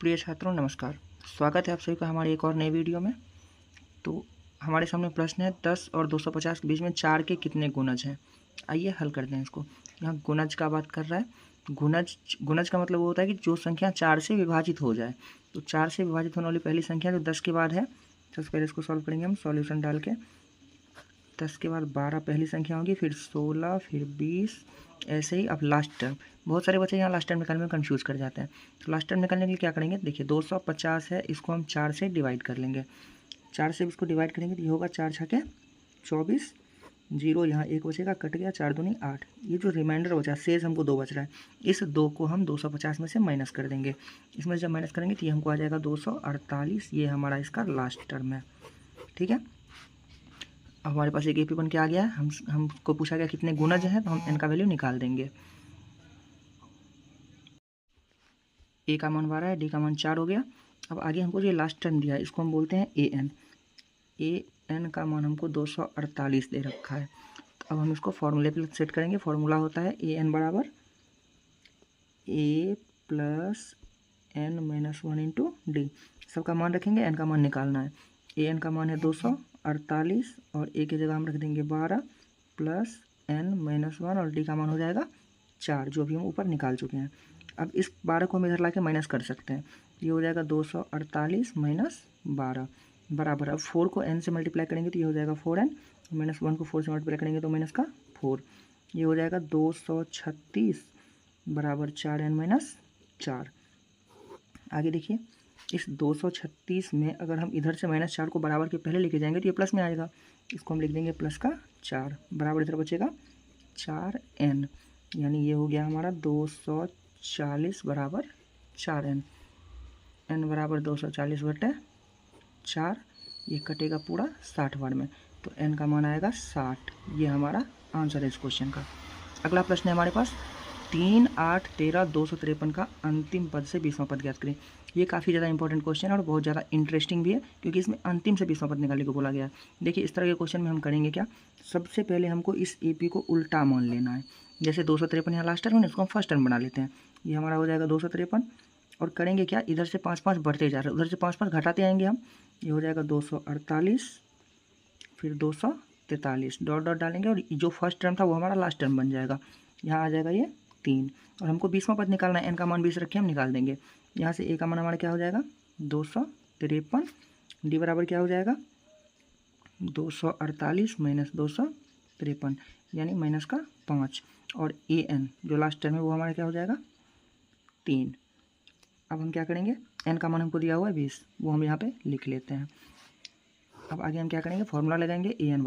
प्रिय छात्रों नमस्कार। स्वागत है आप सभी का हमारी एक और नई वीडियो में। तो हमारे सामने प्रश्न है 10 और 250 के बीच में 4 के कितने गुणज हैं। आइए हल करते हैं इसको। यहाँ गुणज का बात कर रहा है। गुणज का मतलब वो होता है कि जो संख्या 4 से विभाजित हो जाए। तो 4 से विभाजित होने वाली पहली संख्या जो 10 के बाद है, सबसे पहले इसको सॉल्व करेंगे हम सॉल्यूशन डाल के। 10 के बाद 12 पहली संख्या होगी, फिर 16, फिर 20, ऐसे ही। अब लास्ट टर्म, बहुत सारे बच्चे यहाँ लास्ट टर्म निकालने में कंफ्यूज कर जाते हैं। तो लास्ट टर्म निकालने के लिए क्या करेंगे, देखिए 250 है, इसको हम 4 से डिवाइड कर लेंगे। 4 से इसको डिवाइड करेंगे तो ये होगा 4 छके 24, जीरो यहाँ एक बचेगा, कट गया, 4 दूनी 8। ये जो रिमाइंडर बचा, शेष हमको 2 बच रहा है, इस 2 को हम 250 में से माइनस कर देंगे। इसमें जब माइनस करेंगे तो ये हमको आ जाएगा 248। ये हमारा इसका लास्ट टर्म है। ठीक है, अब हमारे पास एक AP बन के आ गया है। हमको पूछा गया कितने गुणज हैं, तो हम n का वैल्यू निकाल देंगे। A का मान 12 है, D का मान 4 हो गया। अब आगे हमको जो लास्ट टर्म दिया है इसको हम बोलते हैं AN। AN का मान हमको 248 दे रखा है। तो अब हम इसको फॉर्मूले पे सेट करेंगे। फॉर्मूला होता है AN बराबर A plus N minus 1 into D। सबका मान रखेंगे, N का मान निकालना है। AN का मान है 248 और A की जगह हम रख देंगे 12 प्लस N माइनस 1 और D का मान हो जाएगा 4, जो भी हम ऊपर निकाल चुके हैं। अब इस 12 को हम इधर ला के माइनस कर सकते हैं। ये हो जाएगा 248 माइनस 12 बराबर। अब 4 को N से मल्टीप्लाई करेंगे तो ये हो जाएगा 4N, माइनस 1 को 4 से मल्टीप्लाई करेंगे तो माइनस का 4। ये हो जाएगा 236 बराबर 4N माइनस 4। आगे देखिए, इस 236 में अगर हम इधर से माइनस 4 को बराबर के पहले लेके जाएंगे तो ये प्लस में आएगा। इसको हम लिख देंगे प्लस का 4 बराबर, इधर बचेगा 4N, यानी ये हो गया हमारा 240 बराबर 4N। N बराबर 240 बटे 4, ये कटेगा पूरा 60 बार में, तो N का मान आएगा 60। ये हमारा आंसर है इस क्वेश्चन का। अगला प्रश्न है हमारे पास 3, 8, 13, 253 का अंतिम पद से 20वां पद ज्ञात करें। ये काफ़ी ज़्यादा इंपॉर्टेंट क्वेश्चन है और बहुत ज़्यादा इंटरेस्टिंग भी है, क्योंकि इसमें अंतिम से 20वां पद निकालने को बोला गया है। देखिए इस तरह के क्वेश्चन में हम करेंगे क्या, सबसे पहले हमको इस AP को उल्टा मान लेना है। जैसे 253 यहाँ लास्ट टर्म है, इसको हम फर्स्ट टर्म बना लेते हैं। ये हमारा हो जाएगा 253 और करेंगे क्या, इधर से 5 5 बढ़ते जा रहे हैं, उधर से 5 5 घटाते आएंगे हम। ये हो जाएगा 248, फिर 243, डॉट डॉट डालेंगे और जो फर्स्ट टर्म था वो हमारा लास्ट टर्म बन जाएगा। यहाँ आ जाएगा ये 3 और हमको 20वां पद निकालना है। N का मान 20 रखे हम निकाल देंगे। यहाँ से A का मान हमारा क्या हो जाएगा 253, D बराबर क्या हो जाएगा 248 माइनस 253, यानी माइनस का 5, और AN जो लास्ट टर्म है वो हमारा क्या हो जाएगा 3। अब हम क्या करेंगे, N का मान हमको दिया हुआ है 20, वो हम यहाँ पे लिख लेते हैं। अब आगे हम क्या करेंगे, फॉर्मूला लगाएंगे AN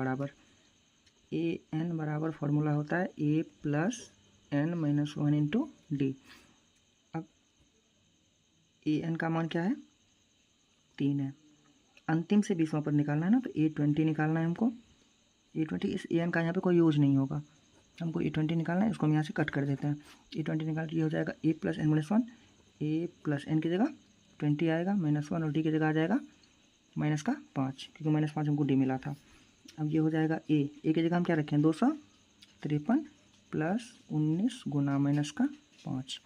बराबर फॉर्मूला होता है A plus N minus 1 into D। अब AN का मान क्या है 3 है। अंतिम से 20वां पद निकालना है ना, तो A20 निकालना है हमको। A20, इस AN का यहाँ पे कोई यूज नहीं होगा, हमको A20 निकालना है। इसको हम यहाँ से कट कर देते हैं। A20 निकाल के ये हो जाएगा A plus N minus 1। A plus N की जगह 20 आएगा, माइनस 1, और D की जगह आ जाएगा माइनस का 5, क्योंकि माइनस 5 हमको D मिला था। अब ये हो जाएगा A की जगह हम क्या रखें 253 प्लस 19 गुना माइनस का 5।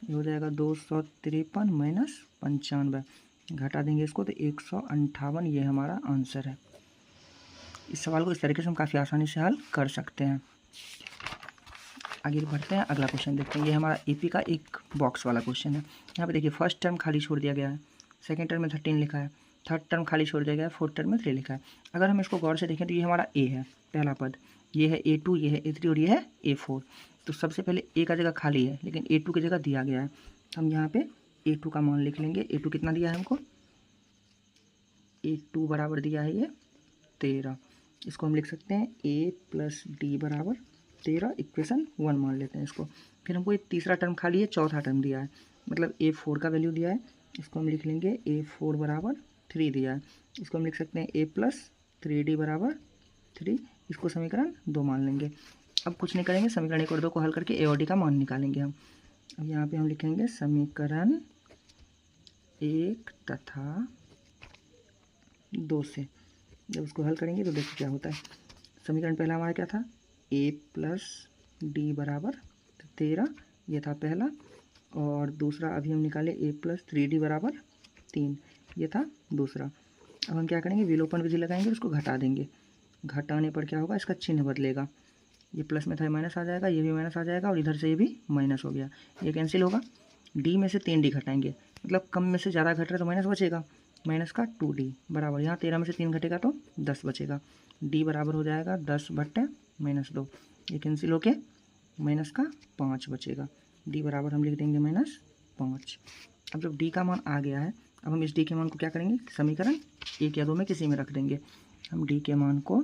ये हो जाएगा 253 माइनस 95, घटा देंगे इसको तो 158। ये हमारा आंसर है। इस सवाल को इस तरीके से हम काफ़ी आसानी से हल कर सकते हैं। आगे बढ़ते हैं, अगला क्वेश्चन देखते हैं। ये हमारा AP का एक बॉक्स वाला क्वेश्चन है। यहाँ पे देखिए फर्स्ट टर्म खाली छोड़ दिया गया है, सेकेंड टर्म में 13 लिखा है, थर्ड टर्म खाली छोड़ दिया गया है, फोर्थ टर्म में 3 लिखा है। अगर हम इसको गौर से देखें तो ये हमारा A है, पहला पद, ये है A2, ये है A3 और ये है A4। तो सबसे पहले A का जगह खाली है, लेकिन A2 की जगह दिया गया है। हम यहाँ पे A2 का मान लिख लेंगे। A2 कितना दिया है हमको, A2 बराबर दिया है ये 13। इसको हम लिख सकते हैं A प्लस D बराबर 13, इक्वेशन 1 मान लेते हैं इसको। फिर हमको ये तीसरा टर्म खाली है, चौथा टर्म दिया है, मतलब A4 का वैल्यू दिया है। इसको हम लिख लेंगे A4 बराबर 3 दिया है। इसको हम लिख सकते हैं A प्लस 3D बराबर 3। इसको समीकरण 2 मान लेंगे। अब कुछ नहीं करेंगे, समीकरण 1 और 2 को हल करके A और D का मान निकालेंगे हम। अब यहाँ पे हम लिखेंगे समीकरण 1 तथा 2 से जब उसको हल करेंगे तो देखिए क्या होता है। समीकरण पहला हमारा क्या था, A प्लस D बराबर 13, ये था पहला। और दूसरा अभी हम निकाले a प्लस 3d बराबर 3, ये था दूसरा। अब हम क्या करेंगे, विलोपन विधि लगाएंगे, उसको घटा देंगे। घटाने पर क्या होगा, इसका चिन्ह बदलेगा, ये प्लस में था माइनस आ जाएगा, ये भी माइनस आ जाएगा और इधर से ये भी माइनस हो गया, ये कैंसिल होगा। डी में से 3d घटाएंगे, मतलब कम में से ज़्यादा घट रहा है तो माइनस बचेगा, माइनस का 2d बराबर, यहाँ 13 में से 3 घटेगा तो 10 बचेगा। d बराबर हो जाएगा 10/-2, ये कैंसिल होके माइनस का 5 बचेगा। d बराबर हम लिख देंगे -5। अब जब d का मान आ गया है, अब हम इस d के मान को क्या करेंगे, समीकरण 1 या 2 में किसी में रख देंगे। हम d के मान को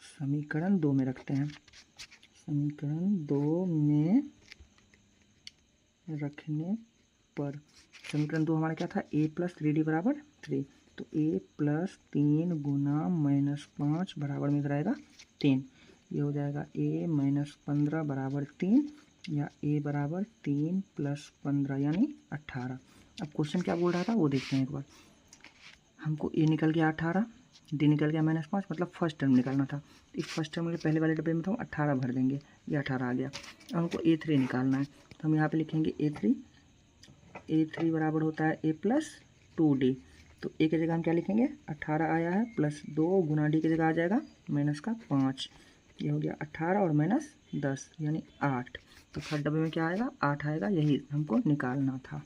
समीकरण 2 में रखते हैं। समीकरण 2 में रखने पर समीकरण 2 हमारा क्या था, a प्लस 3d बराबर 3, तो a प्लस 3 गुना -5 बराबर में रहेगा 3, ये हो जाएगा a माइनस 15 बराबर 3, या a बराबर 3 प्लस 15 यानी 18। अब क्वेश्चन क्या बोल रहा था वो देखते हैं एक बार। हमको a निकल गया 18, d निकल गया -5, मतलब फर्स्ट टर्म निकालना था। इस फर्स्ट टर्म के पहले वाले डब्बे में तो हम 18 भर देंगे, ये 18 आ गया। अब हमको a3 निकालना है, तो हम यहाँ पे लिखेंगे a3 बराबर होता है a प्लस 2d, तो a की जगह हम क्या लिखेंगे, 18 आया है प्लस 2 गुना d की जगह आ जाएगा -5, ये हो गया 18 और -10 यानी 8, तो थर्ड डब्बे में क्या आएगा, 8 आएगा, यही हमको निकालना था।